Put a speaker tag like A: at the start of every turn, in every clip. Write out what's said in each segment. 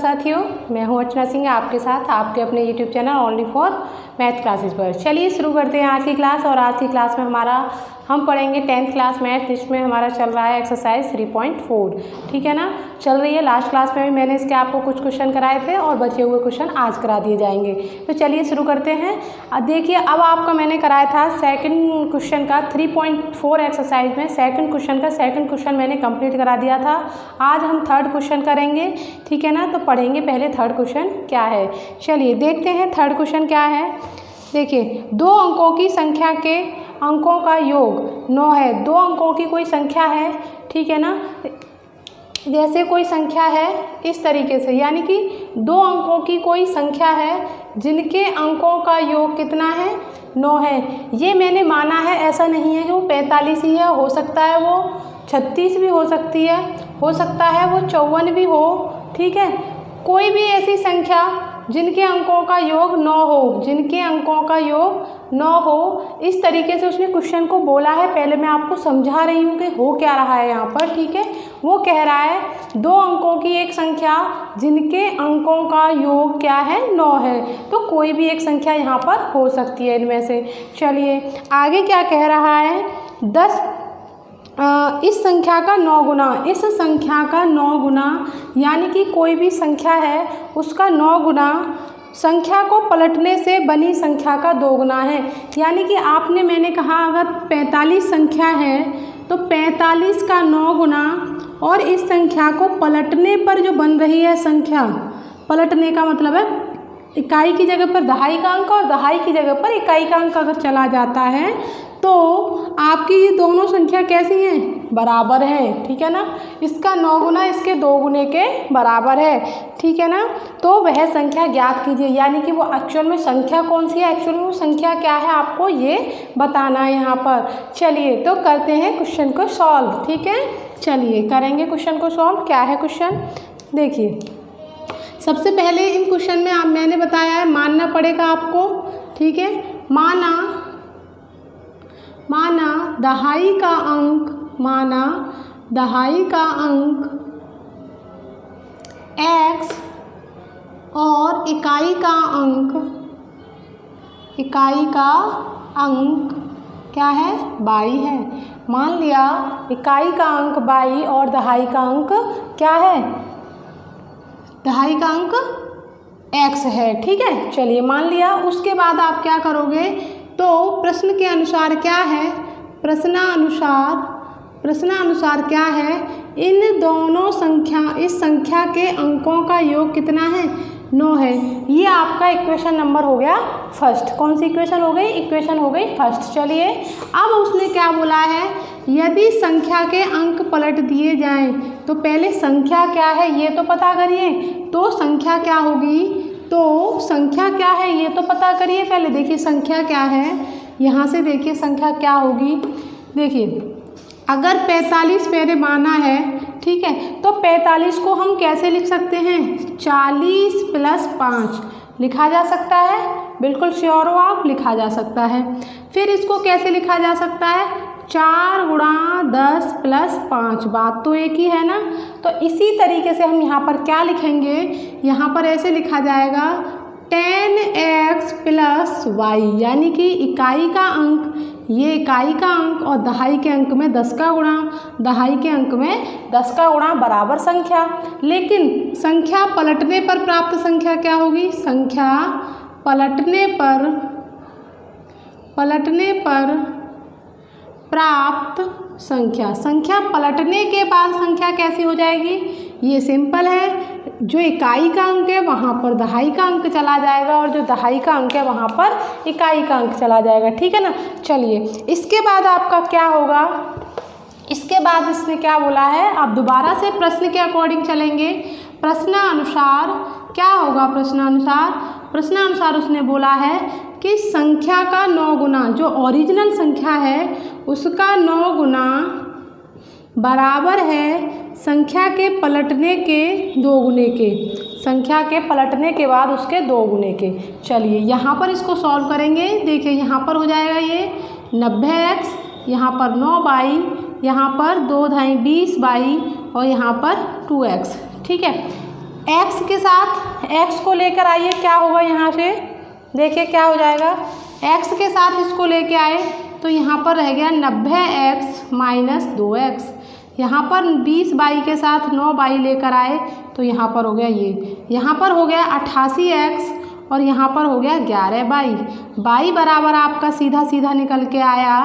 A: साथियों, मैं हूं अर्चना सिंह आपके साथ आपके अपने YouTube channel only for math classes पर। चलिए शुरू करते हैं आज की क्लास। और आज की क्लास में हम पढ़ेंगे 10th क्लास मैथ, जिसमें हमारा चल रहा है एक्सरसाइज 3.4। ठीक है ना, चल रही है। लास्ट क्लास में भी मैंने इसके आपको कुछ क्वेश्चन कराए थे और बचे हुए क्वेश्चन आज करा दिए जाएंगे। तो चलिए शुरू करते हैं। देखिए, अब आपका मैंने कराया था सेकंड क्वेश्चन का 3.4 एक्सरसाइज में सेकंड क्वेश्चन मैंने कंप्लीट करा दिया था। आज हम थर्ड क्वेश्चन करेंगे। ठीक है ना, तो पढ़ेंगे पहले थर्ड क्वेश्चन क्या है। चलिए देखते हैं थर्ड क्वेश्चन क्या है। देखिए, 2 अंकों की संख्या के अंकों का योग 9 है। 2 अंकों की कोई संख्या है, ठीक है ना, जैसे कोई संख्या है इस तरीके से, यानी कि 2 अंकों की कोई संख्या है जिनके अंकों का योग कितना है, 9 है। ये मैंने माना है, ऐसा नहीं है कि वो 45 ही है, हो सकता है वो 36 भी हो सकती है, हो सकता है वो 54 भी हो। ठीक है, कोई भी ऐसी संख्या जिनके अंकों का योग 9 हो, जिनके अंकों का योग 9 हो, इस तरीके से उसने क्वेश्चन को बोला है। पहले मैं आपको समझा रही हूँ कि हो क्या रहा है यहाँ पर। ठीक है, वो कह रहा है 2 अंकों की एक संख्या जिनके अंकों का योग क्या है, 9 है। तो कोई भी एक संख्या यहाँ पर हो सकती है इनमें से। चलिए आगे क्या कह रहा है, 10 इस संख्या का 9 गुना, इस संख्या का 9 गुना, यानी कि कोई भी संख्या है उसका 9 गुना संख्या को पलटने से बनी संख्या का 2 गुना है। यानी कि मैंने कहा अगर 45 संख्या है तो 45 का 9 गुना, और इस संख्या को पलटने पर जो बन रही है संख्या, पलटने का मतलब है इकाई की जगह पर दहाई का अंक और दहाई की जगह पर इकाई का अंक अगर चला जाता है तो आपकी ये दोनों संख्या कैसी हैं, बराबर है। ठीक है ना, इसका 9 गुना इसके 2 गुने के बराबर है। ठीक है ना, तो वह संख्या ज्ञात कीजिए। यानी कि वो एक्चुअल में संख्या कौन सी है, एक्चुअल में वो संख्या क्या है, आपको ये बताना है यहाँ पर। चलिए तो करते हैं क्वेश्चन को सॉल्व। ठीक है, चलिए करेंगे क्वेश्चन को सॉल्व। क्या है क्वेश्चन, देखिए सबसे पहले इन क्वेश्चन में मैंने बताया है मानना पड़ेगा आपको। ठीक है, माना दहाई का अंक x और इकाई का अंक क्या है, y है। मान लिया इकाई का अंक y और दहाई का अंक क्या है, दहाई का अंक x है। ठीक है, चलिए मान लिया। उसके बाद आप क्या करोगे, तो प्रश्न के अनुसार क्या है, प्रश्नानुसार क्या है, इन दोनों इस संख्या के अंकों का योग कितना है, 9 है। ये आपका इक्वेशन नंबर हो गया फर्स्ट। कौन सी इक्वेशन हो गई, इक्वेशन हो गई फर्स्ट। चलिए अब उसने क्या बोला है, यदि संख्या के अंक पलट दिए जाएं तो पहले संख्या क्या है ये तो पता करिए। तो संख्या क्या होगी, तो संख्या क्या है ये तो पता करिए पहले। देखिए संख्या क्या है, यहाँ से देखिए संख्या क्या होगी। देखिए अगर 45 मेरे माना है, ठीक है, तो 45 को हम कैसे लिख सकते हैं, 40 + 5 लिखा जा सकता है। बिल्कुल श्योर हो आप, लिखा जा सकता है। फिर इसको कैसे लिखा जा सकता है, 4 × 10 + 5, बात तो एक ही है ना। तो इसी तरीके से हम यहाँ पर क्या लिखेंगे, यहाँ पर ऐसे लिखा जाएगा 10x + y, यानी कि इकाई का अंक, ये इकाई का अंक और दहाई के अंक में 10 का गुणा, दहाई के अंक में 10 का गुणा बराबर संख्या। लेकिन संख्या पलटने पर प्राप्त संख्या क्या होगी, संख्या पलटने पर प्राप्त संख्या पलटने के बाद संख्या कैसी हो जाएगी, ये सिंपल है। जो इकाई का अंक है वहाँ पर दहाई का अंक चला जाएगा और जो दहाई का अंक है वहाँ पर इकाई का अंक चला जाएगा। ठीक है ना, चलिए इसके बाद आपका क्या होगा, इसके बाद इसने क्या बोला है, आप दोबारा से प्रश्न के अकॉर्डिंग चलेंगे। प्रश्नानुसार क्या होगा, प्रश्नानुसार उसने बोला है कि संख्या का 9 गुना, जो ओरिजिनल संख्या है उसका 9 गुना बराबर है संख्या के पलटने के 2 गुने के, संख्या के पलटने के बाद उसके 2 गुने के। चलिए यहाँ पर इसको सॉल्व करेंगे। देखिए यहाँ पर हो जाएगा ये 90x, यहाँ पर 9y, यहाँ पर 2 × 20y और यहाँ पर 2x। ठीक है, एक्स के साथ एक्स को लेकर आइए, क्या होगा यहाँ से देखिए क्या हो जाएगा। एक्स के साथ इसको लेके आए तो यहाँ पर रह गया 90x माइनस 2x। यहाँ पर 20y के साथ 9y लेकर आए तो यहाँ पर हो गया ये, यहाँ पर हो गया 88x और यहाँ पर हो गया 11y। y बराबर आपका सीधा सीधा निकल के आया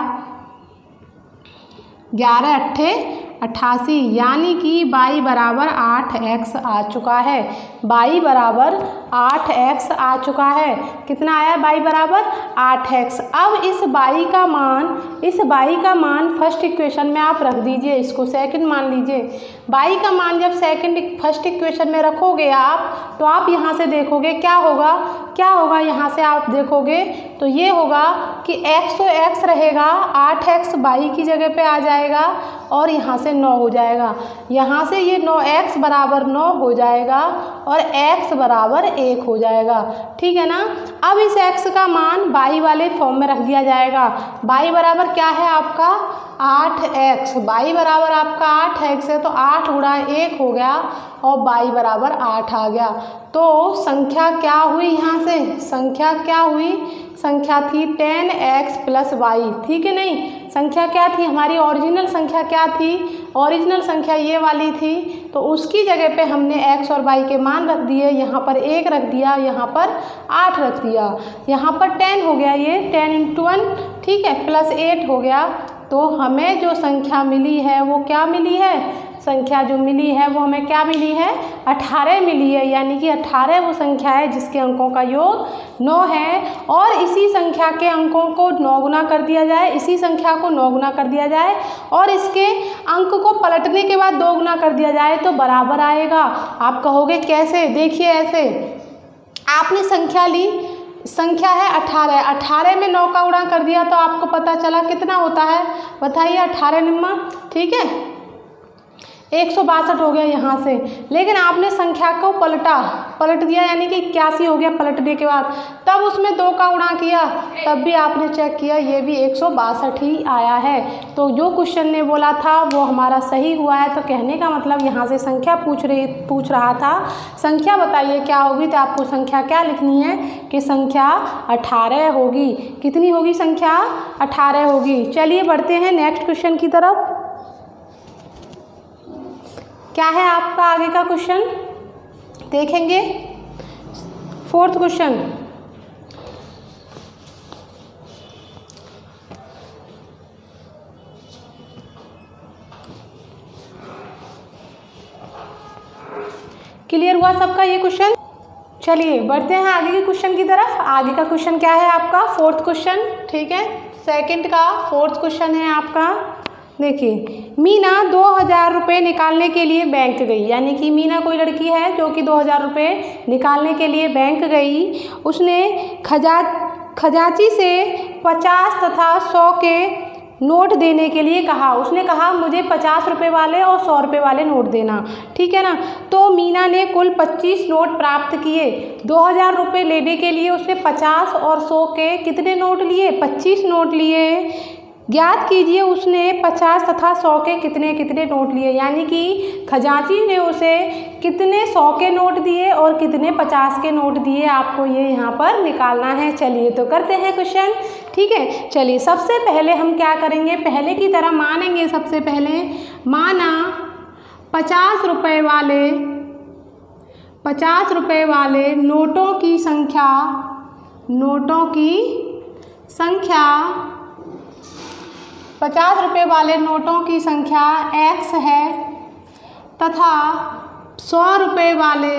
A: 11 अट्ठे 88, यानी कि y बराबर 8x आ चुका है। y बराबर 8x आ चुका है। कितना आया y बराबर 8x। अब इस y का मान फर्स्ट इक्वेशन में आप रख दीजिए, इसको सेकंड मान लीजिए। y का मान जब फर्स्ट इक्वेशन में रखोगे आप तो आप यहाँ से देखोगे क्या होगा यहाँ से आप देखोगे तो ये होगा कि x तो x रहेगा, 8x y की जगह पे आ जाएगा और यहाँ से 9 हो जाएगा। यहाँ से ये 9x बराबर 9 हो जाएगा और x बराबर 1 हो जाएगा। ठीक है ना। अब इस x का मान y वाले फॉर्म में रख दिया जाएगा। y बराबर क्या है आपका 8x। y बराबर आपका 8x है तो 8 गुणा 1 हो गया और y बराबर 8 आ गया। तो संख्या क्या हुई, यहाँ से संख्या क्या हुई, संख्या थी 10x प्लस y। ठीक है नहीं, संख्या क्या थी हमारी, ओरिजिनल संख्या क्या थी, ओरिजिनल संख्या ये वाली थी। तो उसकी जगह पे हमने x और y के मान रख दिए, यहाँ पर 1 रख दिया, यहाँ पर 8 रख दिया, यहाँ पर 10 हो गया, ये 10 × 1 ठीक है प्लस 8 हो गया। तो हमें जो संख्या मिली है वो क्या मिली है, संख्या जो मिली है वो हमें क्या मिली है 18 मिली है। यानी कि 18 वो संख्या है जिसके अंकों का योग 9 है। और इसी संख्या के अंकों को 9 गुना कर दिया जाए, इसी संख्या को 9 गुना कर दिया जाए और इसके अंक को पलटने के बाद 2 गुना कर दिया जाए तो बराबर आएगा। आप कहोगे कैसे, देखिए ऐसे आपने संख्या ली, संख्या है 18, 18 में 9 का गुणा कर दिया तो आपको पता चला कितना होता है, बताइए 18 निम्मा, ठीक है 162 हो गया यहाँ से। लेकिन आपने संख्या को पलट दिया यानी कि 81 हो गया पलटने के बाद, तब उसमें 2 का गुणा किया तब भी आपने चेक किया ये भी 162 ही आया है। तो जो क्वेश्चन ने बोला था वो हमारा सही हुआ है। तो कहने का मतलब यहाँ से संख्या पूछ रहा था, संख्या बताइए क्या होगी, तो आपको संख्या क्या लिखनी है कि संख्या 18 होगी। कितनी होगी संख्या 18 होगी। चलिए बढ़ते हैं नेक्स्ट क्वेश्चन की तरफ। क्या है आपका आगे का क्वेश्चन देखेंगे, 4th क्वेश्चन। क्लियर हुआ सबका ये क्वेश्चन। चलिए बढ़ते हैं आगे के क्वेश्चन की तरफ। आगे का क्वेश्चन क्या है आपका 4th क्वेश्चन, ठीक है सेकंड का 4th क्वेश्चन है आपका। देखिए मीना 2000 रुपये निकालने के लिए बैंक गई, यानी कि मीना कोई लड़की है जो कि 2000 रुपये निकालने के लिए बैंक गई। उसने खजांची से 50 तथा 100 के नोट देने के लिए कहा। उसने कहा मुझे 50 रुपये वाले और 100 रुपये वाले नोट देना, ठीक है ना। तो मीना ने कुल 25 नोट प्राप्त किए। 2000 रुपये लेने के लिए उसने 50 और 100 के कितने नोट लिए, 25 नोट लिए। ज्ञात कीजिए उसने 50 तथा 100 के कितने कितने नोट लिए, यानी कि खजांची ने उसे कितने 100 के नोट दिए और कितने 50 के नोट दिए, आपको ये यहाँ पर निकालना है। चलिए तो करते हैं क्वेश्चन, ठीक है। चलिए सबसे पहले हम क्या करेंगे, पहले की तरह मानेंगे। सबसे पहले माना 50 रुपये वाले नोटों की संख्या 50 रुपये वाले नोटों की संख्या x है तथा 100 रुपये वाले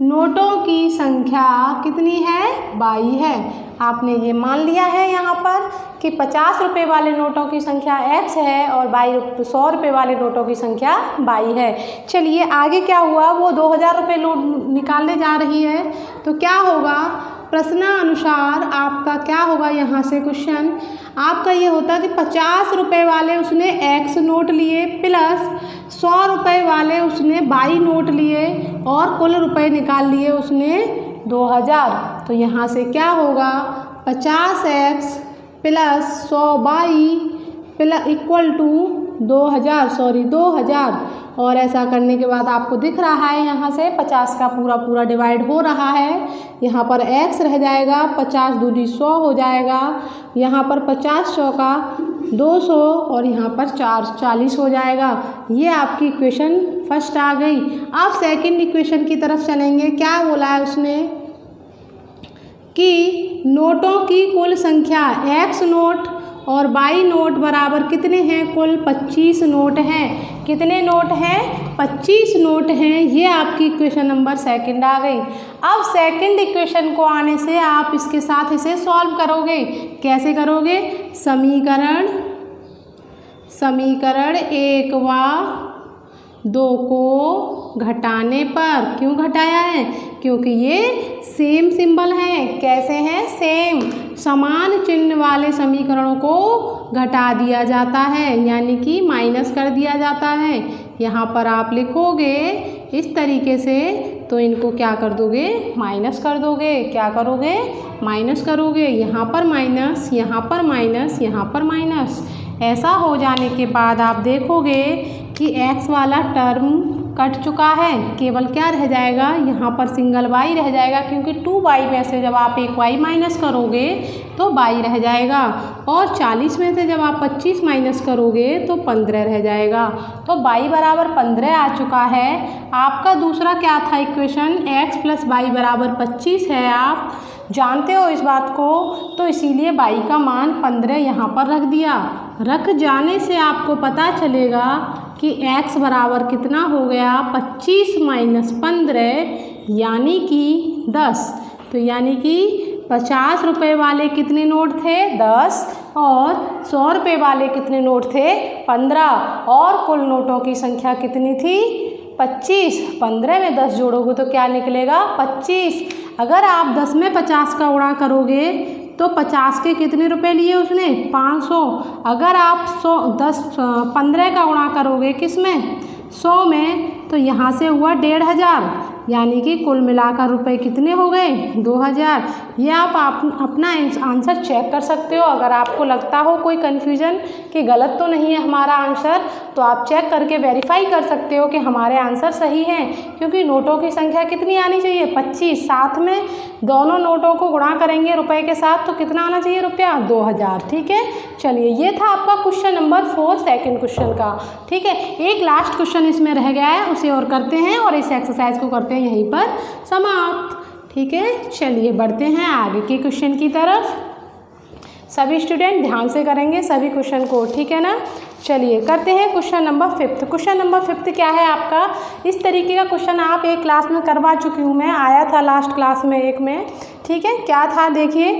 A: नोटों की संख्या कितनी है, y है। आपने ये मान लिया है यहाँ पर कि 50 रुपये वाले नोटों की संख्या x है और 100 रुपये वाले नोटों की संख्या y है। चलिए आगे क्या हुआ, वो 2000 रुपये नोट निकालने जा रही है तो क्या होगा, प्रश्नानुसार आपका क्या होगा, यहाँ से क्वेश्चन आपका ये होता है कि 50 रुपये वाले उसने x नोट लिए प्लस 100 रुपये वाले उसने y नोट लिए और कुल रुपए निकाल लिए उसने 2000। तो यहाँ से क्या होगा 50x plus 100y plus equal to 2000 और ऐसा करने के बाद आपको दिख रहा है यहाँ से 50 का पूरा डिवाइड हो रहा है। यहाँ पर x रह जाएगा, 50 दूनी 100 हो जाएगा, यहाँ पर 50 चौका 200 और यहाँ पर 40 हो जाएगा। ये आपकी इक्वेशन फर्स्ट आ गई। अब सेकंड इक्वेशन की तरफ चलेंगे। क्या बोला है उसने कि नोटों की कुल संख्या x नोट और y नोट बराबर कितने हैं? कुल 25 नोट हैं। कितने नोट हैं? 25 नोट हैं। ये आपकी इक्वेशन नंबर सेकंड आ गई। अब सेकंड इक्वेशन को आने से आप इसके साथ इसे सॉल्व करोगे। कैसे करोगे? समीकरण 1 व 2 को घटाने पर। क्यों घटाया है? क्योंकि ये सेम सिंबल हैं। कैसे हैं? सेम। समान चिन्ह वाले समीकरणों को घटा दिया जाता है, यानी कि माइनस कर दिया जाता है। यहाँ पर आप लिखोगे इस तरीके से, तो इनको क्या कर दोगे? माइनस कर दोगे। क्या करोगे? माइनस करोगे। यहाँ पर माइनस, यहाँ पर माइनस, यहाँ पर माइनस। ऐसा हो जाने के बाद आप देखोगे कि x वाला टर्म कट चुका है। केवल क्या रह जाएगा? यहाँ पर सिंगल y रह जाएगा, क्योंकि 2y में से जब आप एक y माइनस करोगे तो y रह जाएगा, और 40 में से जब आप 25 माइनस करोगे तो 15 रह जाएगा। तो y बराबर 15 आ चुका है। आपका दूसरा क्या था इक्वेशन? x प्लस y बराबर 25 है। आप जानते हो इस बात को, तो इसीलिए y का मान 15 यहाँ पर रख दिया। रख जाने से आपको पता चलेगा कि x बराबर कितना हो गया? 25 माइनस 15 यानी कि 10। तो यानी कि 50 रुपये वाले कितने नोट थे? 10। और 100 रुपये वाले कितने नोट थे? 15। और कुल नोटों की संख्या कितनी थी? 25। 15 में 10 जोड़ोगे तो क्या निकलेगा? 25। अगर आप 10 में 50 का गुणा करोगे तो 50 के कितने रुपए लिए उसने? 500। अगर आप 15 का गुणा करोगे किस में? 100 में, तो यहाँ से हुआ 1500, यानी कि कुल मिलाकर रुपए कितने हो गए? 2000। ये आप अपना आंसर चेक कर सकते हो। अगर आपको लगता हो कोई कन्फ्यूजन कि गलत तो नहीं है हमारा आंसर, तो आप चेक करके वेरीफाई कर सकते हो कि हमारे आंसर सही हैं। क्योंकि नोटों की संख्या कितनी आनी चाहिए? 25। साथ में दोनों नोटों को गुणा करेंगे रुपए के साथ, तो कितना आना चाहिए रुपया? 2000। ठीक है, चलिए ये था आपका क्वेश्चन नंबर 4 सेकंड क्वेश्चन का। ठीक है, एक लास्ट क्वेश्चन इसमें रह गया है, उसे और करते हैं और इस एक्सरसाइज को करते हैं यहीं पर समाप्त। ठीक है, चलिए बढ़ते हैं आगे के क्वेश्चन की तरफ। सभी स्टूडेंट ध्यान से करेंगे सभी क्वेश्चन को, ठीक है ना। चलिए करते हैं क्वेश्चन नंबर 5। क्वेश्चन नंबर 5 क्या है आपका? इस तरीके का क्वेश्चन आप एक क्लास में करवा चुकी हूँ मैं, आया था लास्ट क्लास में एक में। ठीक है, क्या था देखिए।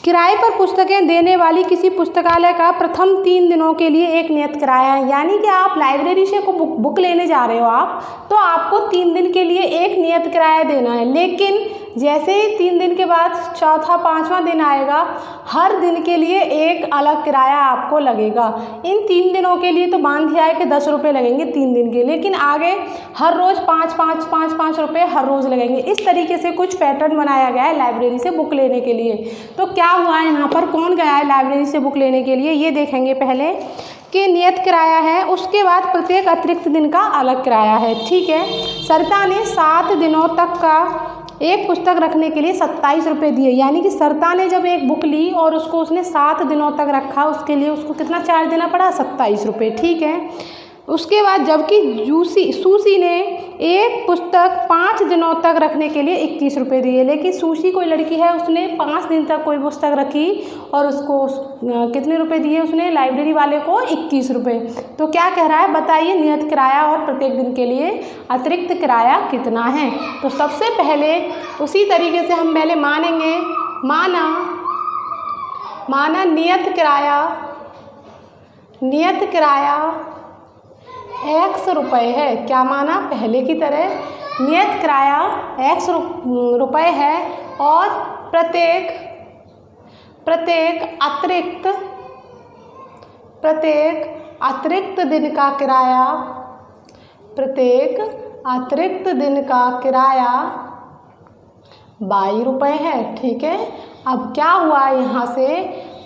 A: किराए पर पुस्तकें देने वाली किसी पुस्तकालय का प्रथम 3 दिनों के लिए एक नियत किराया है। यानी कि आप लाइब्रेरी से को बुक लेने जा रहे हो आप, तो आपको 3 दिन के लिए एक नियत किराया देना है। लेकिन जैसे ही 3 दिन के बाद चौथा 5वां दिन आएगा, हर दिन के लिए एक अलग किराया आपको लगेगा। इन 3 दिनों के लिए तो बांध दिया है कि 10 रुपये लगेंगे 3 दिन के, लेकिन आगे हर रोज़ 5 रुपये हर रोज़ लगेंगे। इस तरीके से कुछ पैटर्न बनाया गया है लाइब्रेरी से बुक लेने के लिए। तो क्या हुआ है यहाँ पर, कौन गया है लाइब्रेरी से बुक लेने के लिए, ये देखेंगे पहले कि नियत किराया है, उसके बाद प्रत्येक अतिरिक्त दिन का अलग किराया है। ठीक है, सरिता ने 7 दिनों तक का एक पुस्तक रखने के लिए 27 रुपये दिए। यानी कि सरिता ने जब एक बुक ली और उसको उसने 7 दिनों तक रखा, उसके लिए उसको कितना चार्ज देना पड़ा? 27 रुपये। ठीक है, उसके बाद जबकि सूसी ने एक पुस्तक 5 दिनों तक रखने के लिए 21 रुपये दिए। लेकिन सूसी कोई लड़की है, उसने 5 दिन तक कोई पुस्तक रखी और उसको कितने रुपए दिए उसने? लाइब्रेरी वाले को 21 रुपये। तो क्या कह रहा है बताइए, नियत किराया और प्रत्येक दिन के लिए अतिरिक्त किराया कितना है? तो सबसे पहले उसी तरीके से हम पहले मानेंगे, माना नियत किराया x रुपये है। क्या माना? पहले की तरह नियत किराया x रुपये है और प्रत्येक अतिरिक्त दिन का किराया, प्रत्येक अतिरिक्त दिन का किराया 22 रुपये है। ठीक है, अब क्या हुआ यहाँ से,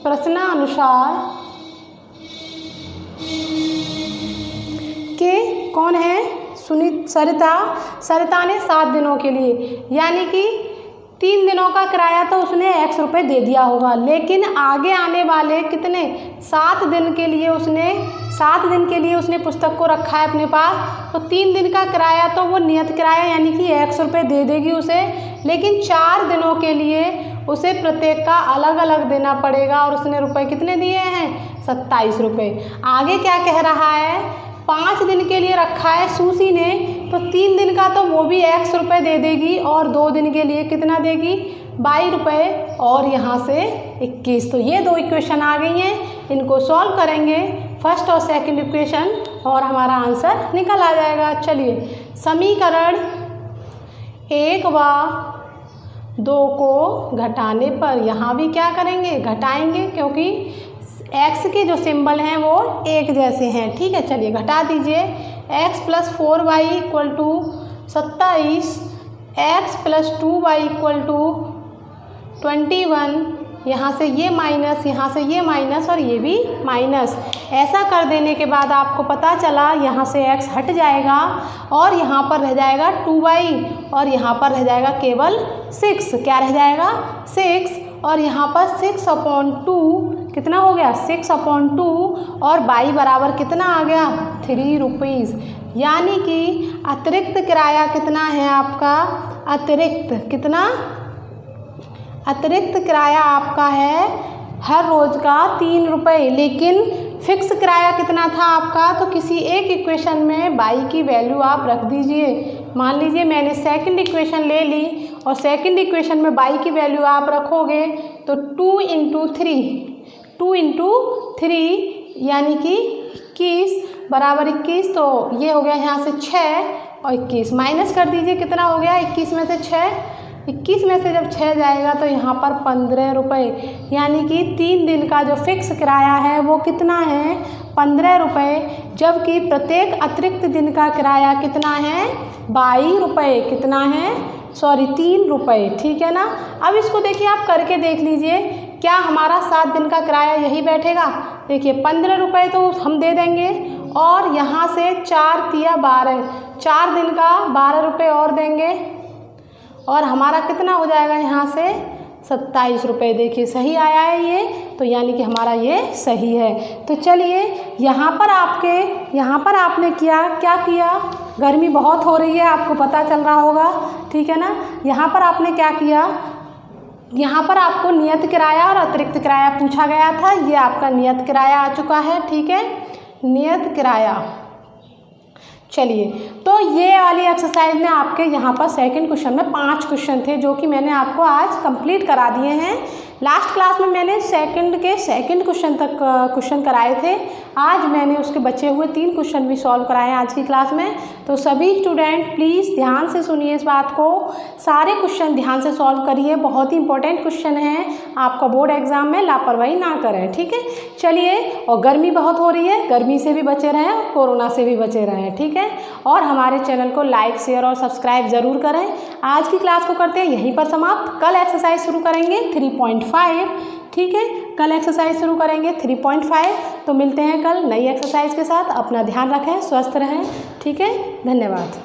A: प्रश्नानुसार कौन है? सरिता ने 7 दिनों के लिए, यानी कि 3 दिनों का किराया तो उसने X रुपये दे दिया होगा, लेकिन आगे आने वाले कितने 7 दिन के लिए उसने पुस्तक को रखा है अपने पास। तो 3 दिन का किराया तो वो नियत किराया यानी कि X रुपये दे देगी उसे, लेकिन 4 दिनों के लिए उसे प्रत्येक का अलग अलग देना पड़ेगा। और उसने रुपए कितने दिए हैं? 27 रुपये। आगे क्या कह रहा है? 5 दिन के लिए रखा है सूसी ने, तो 3 दिन का तो वो भी X रुपये दे देगी और 2 दिन के लिए कितना देगी? 22 रुपये और यहाँ से 21। तो ये 2 इक्वेशन आ गई हैं, इनको सॉल्व करेंगे फर्स्ट और सेकंड इक्वेशन और हमारा आंसर निकल आ जाएगा। चलिए, समीकरण 1 व 2 को घटाने पर यहाँ भी क्या करेंगे? घटाएंगे, क्योंकि x के जो सिंबल हैं वो एक जैसे हैं। ठीक है, चलिए घटा दीजिए। x + 4y = 27, x + 2y = 21, यहाँ से ये माइनस, यहाँ से ये माइनस और ये भी माइनस। ऐसा कर देने के बाद आपको पता चला यहाँ से x हट जाएगा और यहाँ पर रह जाएगा 2y और यहाँ पर रह जाएगा केवल 6। क्या रह जाएगा? 6। और यहाँ पर 6/2 कितना हो गया? 6/2 और y बराबर कितना आ गया? 3 रुपीज़। यानी कि अतिरिक्त किराया कितना है आपका? अतिरिक्त किराया आपका है हर रोज़ का 3 रुपये, लेकिन फिक्स किराया कितना था आपका? तो किसी एक इक्वेशन में y की वैल्यू आप रख दीजिए। मान लीजिए मैंने सेकंड इक्वेशन ले ली और सेकंड इक्वेशन में y की वैल्यू आप रखोगे तो 2 इंटू 3 यानी कि 21 बराबर 21। तो ये हो गया यहाँ से 6 और 21 माइनस कर दीजिए, कितना हो गया? 21 में से जब 6 जाएगा तो यहाँ पर 15 रुपये। यानी कि 3 दिन का जो फिक्स किराया है वो कितना है? 15 रुपये, जबकि प्रत्येक अतिरिक्त दिन का किराया कितना है? 22 रुपये। कितना है? 3 रुपये। ठीक है ना। अब इसको देखिए, आप करके देख लीजिए, क्या हमारा 7 दिन का किराया यही बैठेगा? देखिए 15 रुपये तो हम दे देंगे और यहाँ से 4 × 12, 4 दिन का 12 रुपये और देंगे और हमारा कितना हो जाएगा यहाँ से? 27 रुपये। देखिए सही आया है ये, तो यानी कि हमारा ये सही है। तो चलिए, यहाँ पर आपने क्या किया? गर्मी बहुत हो रही है, आपको पता चल रहा होगा, ठीक है ना। यहाँ पर आपने क्या किया? यहाँ पर आपको नियत किराया और अतिरिक्त किराया पूछा गया था। ये आपका नियत किराया आ चुका है, ठीक है, नियत किराया। चलिए, तो ये वाली एक्सरसाइज में आपके यहाँ पर सेकंड क्वेश्चन में 5 क्वेश्चन थे जो कि मैंने आपको आज कंप्लीट करा दिए हैं। लास्ट क्लास में मैंने सेकंड क्वेश्चन तक क्वेश्चन कराए थे। आज मैंने उसके बचे हुए 3 क्वेश्चन भी सॉल्व कराए हैं आज की क्लास में। तो सभी स्टूडेंट प्लीज़ ध्यान से सुनिए इस बात को, सारे क्वेश्चन ध्यान से सॉल्व करिए, बहुत ही इंपॉर्टेंट क्वेश्चन है, आपका बोर्ड एग्जाम में लापरवाही ना करें, ठीक है। चलिए, और गर्मी बहुत हो रही है, गर्मी से भी बचे रहें और कोरोना से भी बचे रहें, ठीक है। और हमारे चैनल को लाइक, शेयर और सब्सक्राइब ज़रूर करें। आज की क्लास को करते हैं यहीं पर समाप्त। कल एक्सरसाइज शुरू करेंगे 3.5, ठीक है, कल एक्सरसाइज शुरू करेंगे 3.5। तो मिलते हैं कल नई एक्सरसाइज के साथ। अपना ध्यान रखें, स्वस्थ रहें, ठीक है। धन्यवाद।